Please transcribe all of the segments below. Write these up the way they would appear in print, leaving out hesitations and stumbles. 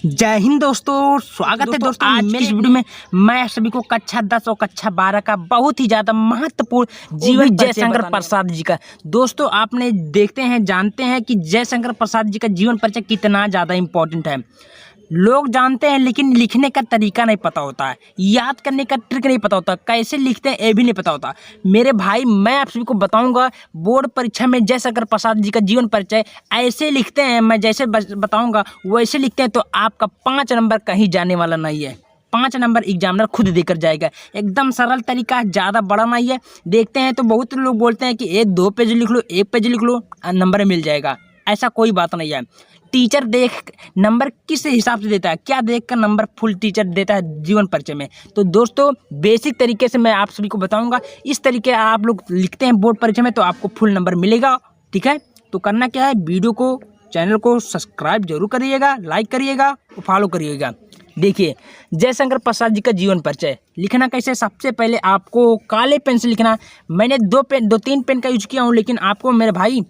जय हिंद दोस्तों, स्वागत है दोस्तों आज मेरी इस वीडियो में। मैं सभी को कक्षा 10 और कक्षा 12 का बहुत ही ज़्यादा महत्वपूर्ण जीवन जयशंकर प्रसाद जी का। दोस्तों आपने देखते हैं जानते हैं कि जयशंकर प्रसाद जी का जीवन परिचय कितना ज़्यादा इम्पोर्टेंट है। लोग जानते हैं लेकिन लिखने का तरीका नहीं पता होता है, याद करने का ट्रिक नहीं पता होता, कैसे लिखते हैं ये भी नहीं पता होता। मेरे भाई मैं आप सभी को बताऊंगा बोर्ड परीक्षा में जयशंकर प्रसाद जी का जीवन परिचय ऐसे लिखते हैं, मैं जैसे बताऊंगा वैसे लिखते हैं तो आपका 5 नंबर कहीं जाने वाला नहीं है। 5 नंबर एग्जामिनर खुद देकर जाएगा। एकदम सरल तरीका है, ज़्यादा बड़ा नहीं है। देखते हैं तो बहुत लोग बोलते हैं कि 2 पेज लिख लो, 1 पेज लिख लो, नंबर मिल जाएगा। ऐसा कोई बात नहीं है। टीचर देख नंबर किस हिसाब से देता है, क्या देखकर नंबर फुल टीचर देता है जीवन परिचय में। तो दोस्तों बेसिक तरीके से मैं आप सभी को बताऊंगा, इस तरीके आप लोग लिखते हैं बोर्ड परीक्षा में तो आपको फुल नंबर मिलेगा। ठीक है, तो करना क्या है, वीडियो को चैनल को सब्सक्राइब जरूर करिएगा, लाइक करिएगा और फॉलो करिएगा। देखिए जयशंकर प्रसाद जी का जीवन परिचय लिखना कैसे। सबसे पहले आपको काले पेन से लिखना। मैंने 2-3 पेन का यूज किया हूँ, लेकिन आपको मेरे भाई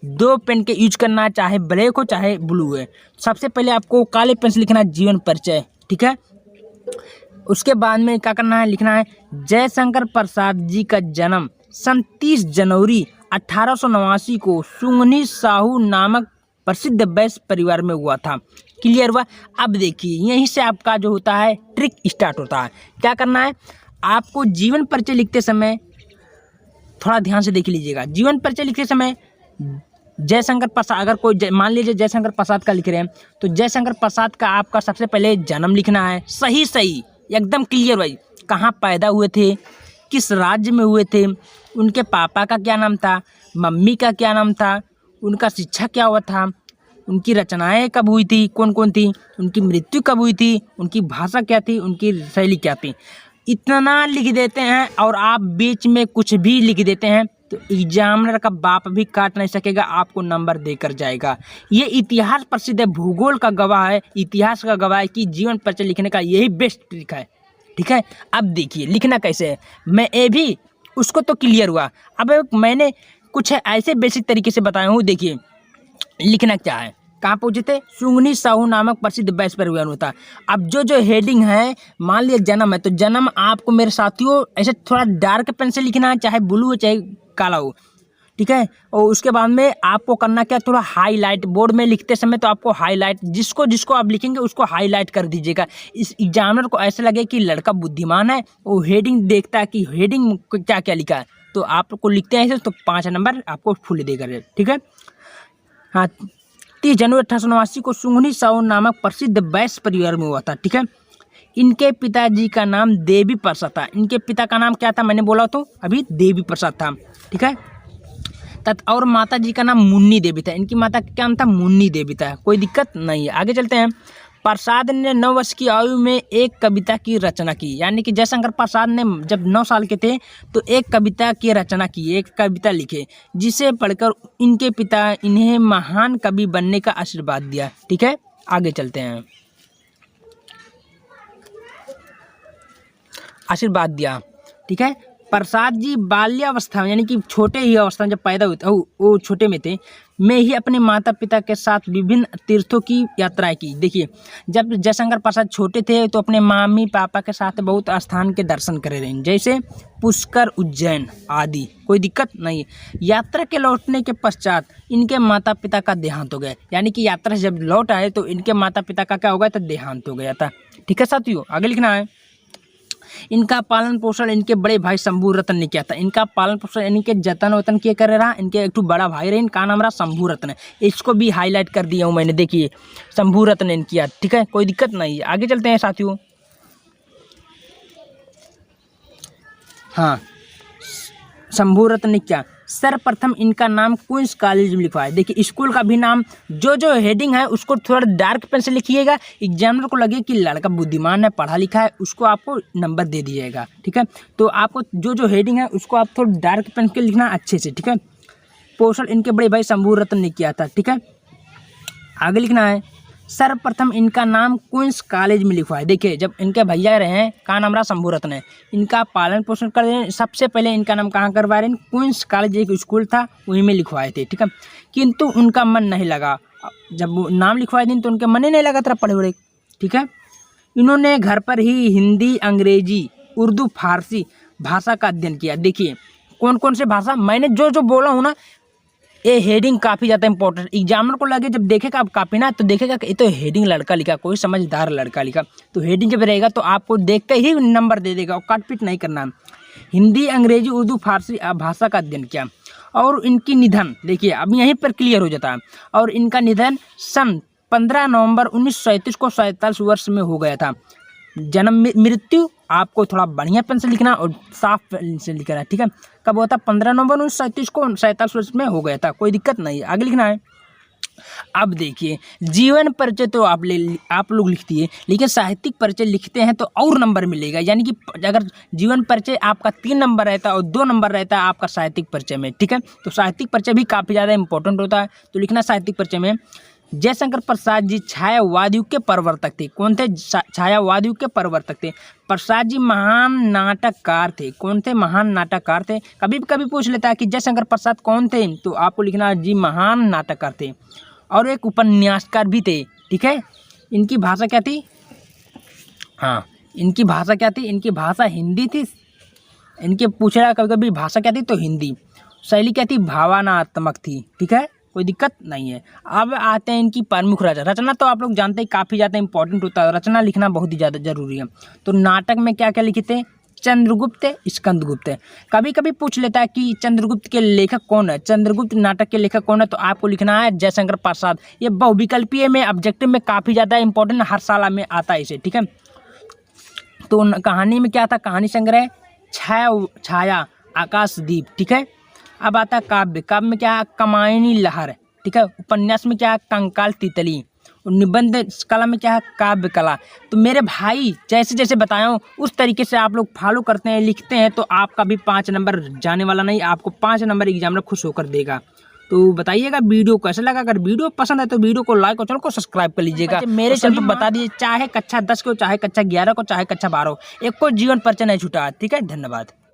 2 पेन के यूज करना, चाहे ब्लैक हो चाहे ब्लू है। सबसे पहले आपको काले पेन से लिखना जीवन परिचय। ठीक है, उसके बाद में क्या करना है, लिखना है जयशंकर प्रसाद जी का जन्म सन 30 जनवरी 1889 को सुंगनी साहू नामक प्रसिद्ध वैश्य परिवार में हुआ था। क्लियर हुआ। अब देखिए यहीं से आपका जो होता है ट्रिक स्टार्ट होता है। क्या करना है, आपको जीवन परिचय लिखते समय थोड़ा ध्यान से देख लीजिएगा। जीवन परिचय लिखते समय जयशंकर प्रसाद, अगर कोई मान लीजिए जयशंकर प्रसाद का लिख रहे हैं तो जयशंकर प्रसाद का आपका सबसे पहले जन्म लिखना है। सही एकदम क्लियर भाई। कहाँ पैदा हुए थे, किस राज्य में हुए थे, उनके पापा का क्या नाम था, मम्मी का क्या नाम था, उनका शिक्षा क्या हुआ था, उनकी रचनाएं कब हुई थी, कौन कौन थी, उनकी मृत्यु कब हुई थी, उनकी भाषा क्या थी, उनकी शैली क्या थी। इतना लिख देते हैं और आप बीच में कुछ भी लिख देते हैं तो एग्जामिनर का बाप भी काट नहीं सकेगा, आपको नंबर देकर जाएगा। ये इतिहास प्रसिद्ध है, भूगोल का गवाह है, इतिहास का गवाह है कि जीवन परिचय लिखने का यही बेस्ट ट्रिक है। ठीक है, अब देखिए लिखना कैसे है। मैं ये भी उसको तो क्लियर हुआ। अब मैंने कुछ ऐसे बेसिक तरीके से बताया हूँ। देखिए लिखना क्या है, कहाँ पहुँचे थे, सुंगनी साहू नामक प्रसिद्ध वैश्य परिवार होता। अब जो हेडिंग है, मान लिया जन्म है तो जन्म आपको मेरे साथियों ऐसे थोड़ा डार्क पेन से लिखना है, चाहे ब्लू हो चाहे काला हो। ठीक है, और उसके बाद में आपको करना क्या, थोड़ा हाईलाइट बोर्ड में लिखते समय तो आपको हाईलाइट, जिसको जिसको आप लिखेंगे उसको हाईलाइट कर दीजिएगा। इस एग्जामिनर को ऐसा लगे कि लड़का बुद्धिमान है, वो हेडिंग देखता है कि हेडिंग क्या क्या लिखा है, तो आपको लिखते हैं ऐसे तो 5 नंबर आपको फुल देगा। ठीक है, हाँ 30 जनवरी 1889 को सुंगनी साहू नामक प्रसिद्ध वैश्य परिवार में हुआ था। ठीक है, इनके पिताजी का नाम देवी प्रसाद था। इनके पिता का नाम क्या था, मैंने बोला तो अभी देवी प्रसाद था। ठीक है, और माता जी का नाम मुन्नी देवी था। इनकी माता का क्या नाम था, मुन्नी देवी था। कोई दिक्कत नहीं है, आगे चलते हैं। प्रसाद ने 9 वर्ष की आयु में एक कविता की रचना की। यानी कि जयशंकर प्रसाद ने जब 9 साल के थे तो एक कविता की रचना की, एक कविता लिखे, जिसे पढ़कर इनके पिता इन्हें महान कवि बनने का आशीर्वाद दिया। ठीक है, आगे चलते हैं। आशीर्वाद दिया। ठीक है, प्रसाद जी बाल्यावस्था यानी कि छोटे ही अवस्था में जब पैदा हुए थे, वो छोटे में थे, में ही अपने माता पिता के साथ विभिन्न तीर्थों की यात्राएं की। देखिए जब जयशंकर प्रसाद छोटे थे तो अपने मम्मी पापा के साथ बहुत स्थान के दर्शन करे रहे, जैसे पुष्कर, उज्जैन आदि। कोई दिक्कत नहीं। यात्रा के लौटने के पश्चात इनके माता पिता का देहांत हो गया। यानी कि यात्रा से जब लौट आए तो इनके माता पिता का क्या हो गया था, देहांत हो गया था। ठीक है साथियों, आगे लिखना है। इनका पालन पोषण इनके बड़े भाई शंभू रत्न ने किया था। इनका पालन पोषण इनके जतन वतन किए कर रहा। इनके एक बड़ा भाई रहे, इनका नाम रहा शंभू रत्न। इसको भी हाईलाइट कर दिया हूँ मैंने, देखिए शंभू रत्न ने किया। ठीक है, कोई दिक्कत नहीं है, आगे चलते हैं साथियों। हाँ, शंभू रत्न ने क्या, सर्वप्रथम इनका नाम क्वींस कॉलेज में लिखवाया। देखिए स्कूल का भी नाम, जो हेडिंग है उसको थोड़ा डार्क पेन से लिखिएगा। एग्जामिनर को लगे कि लड़का बुद्धिमान है, पढ़ा लिखा है, उसको आपको नंबर दे दीजिएगा। ठीक है, तो आपको जो हेडिंग है उसको आप थोड़ा डार्क पेन के लिखना अच्छे से। ठीक है, पोषण इनके बड़े भाई शंभू रत्न ने किया था। ठीक है, आगे लिखना है। सर्वप्रथम इनका नाम क्वींस कॉलेज में लिखवाए। देखिए जब इनके भैया रहे हैं, का नाम रहा शंभू रत्न है, इनका पालन पोषण कर रहे हैं। सबसे पहले इनका नाम कहाँ करवा रहे हैं, क्वींस कॉलेज एक स्कूल था वहीं में लिखवाए थे। ठीक है, किंतु उनका मन नहीं लगा जब वो नाम लिखवाए दिन तो उनके मन ही नहीं लगा था पढ़े बड़े। ठीक है, इन्होंने घर पर ही हिंदी, अंग्रेजी, उर्दू, फारसी भाषा का अध्ययन किया। देखिए कौन कौन से भाषा, मैंने जो जो बोला हूँ ना, ये हेडिंग काफ़ी ज़्यादा इंपॉर्टेंट, एग्जामिनर को लगे जब देखेगा आप कापी ना तो देखेगा कि ये तो हेडिंग लड़का लिखा, कोई समझदार लड़का लिखा, तो हेडिंग जब रहेगा तो आपको देख के ही नंबर दे देगा और काटपीट नहीं करना। हिंदी, अंग्रेजी, उर्दू, फारसी भाषा का अध्ययन किया। और इनकी निधन देखिए अब यहीं पर क्लियर हो जाता है। और इनका निधन सन 15 नवंबर 1937 को 47 वर्ष में हो गया था। जन्म मृत्यु आपको थोड़ा बढ़िया पेन से लिखना और साफ पेन से लिखना है। ठीक है, कब हुआ था? 15 नवंबर 1937 को 47 वर्ष में हो गया था। कोई दिक्कत नहीं है, आगे लिखना है। अब देखिए जीवन परिचय तो आप लोग लिखती है, लेकिन साहित्यिक परिचय लिखते हैं तो और नंबर मिलेगा। यानी कि अगर जीवन परिचय आपका 3 नंबर रहता है और 2 नंबर रहता है आपका साहित्यिक परिचय में। ठीक है, तो साहित्यिक परिचय भी काफ़ी ज़्यादा इंपॉर्टेंट होता है। तो लिखना साहित्यिक परिचय में जयशंकर प्रसाद जी छायावाद युग के प्रवर्तक थे। कौन थे? छायावाद युग के प्रवर्तक थे। प्रसाद जी महान नाटककार थे। कौन थे? महान नाटककार थे। कभी कभी पूछ लेता है कि जयशंकर प्रसाद कौन थे, तो आपको लिखना जी महान नाटककार थे। और एक उपन्यासकार भी थे। ठीक है, इनकी भाषा क्या थी? हाँ, इनकी भाषा क्या थी? इनकी भाषा हिंदी थी। इनके पूछ रहा कभी कभी भाषा क्या थी, तो हिंदी। शैली क्या थी? भावनात्मक थी। ठीक है, कोई दिक्कत नहीं है। अब आते हैं इनकी प्रमुख रचना तो आप लोग जानते हैं काफ़ी ज़्यादा इंपॉर्टेंट होता है, रचना लिखना बहुत ही ज़्यादा जरूरी है। तो नाटक में क्या क्या लिखे थे? चंद्रगुप्त, स्कंदगुप्त। कभी कभी पूछ लेता है कि चंद्रगुप्त के लेखक कौन है, चंद्रगुप्त नाटक के लेखक कौन है, तो आपको लिखना है जयशंकर प्रसाद। ये बहुविकल्पीय में ऑब्जेक्टिव में काफ़ी ज़्यादा इंपॉर्टेंट, हर साल में आता है इसे। ठीक है, तो कहानी में क्या था? कहानी संग्रह छाया आकाशदीप। ठीक है, अब आता है काव्य। काव्य में क्या है? कमायनी लहर। ठीक है, उपन्यास में क्या है? कंकाल तितली। और निबंध कला में क्या है? काव्य कला। तो मेरे भाई जैसे जैसे बताया हूँ उस तरीके से आप लोग फॉलो करते हैं, लिखते हैं, तो आपका भी 5 नंबर जाने वाला नहीं, आपको 5 नंबर एग्जामिनर खुश होकर देगा। तो बताइएगा वीडियो कैसा लगा। अगर वीडियो पसंद है तो वीडियो को लाइक और चैनल को सब्सक्राइब कर लीजिएगा। मेरे चैनल पर बता दीजिए, चाहे कक्षा 10 को, चाहे कक्षा 11 को, चाहे कक्षा 12 को, एक को जीवन परिचय नहीं छूटा। ठीक है, धन्यवाद।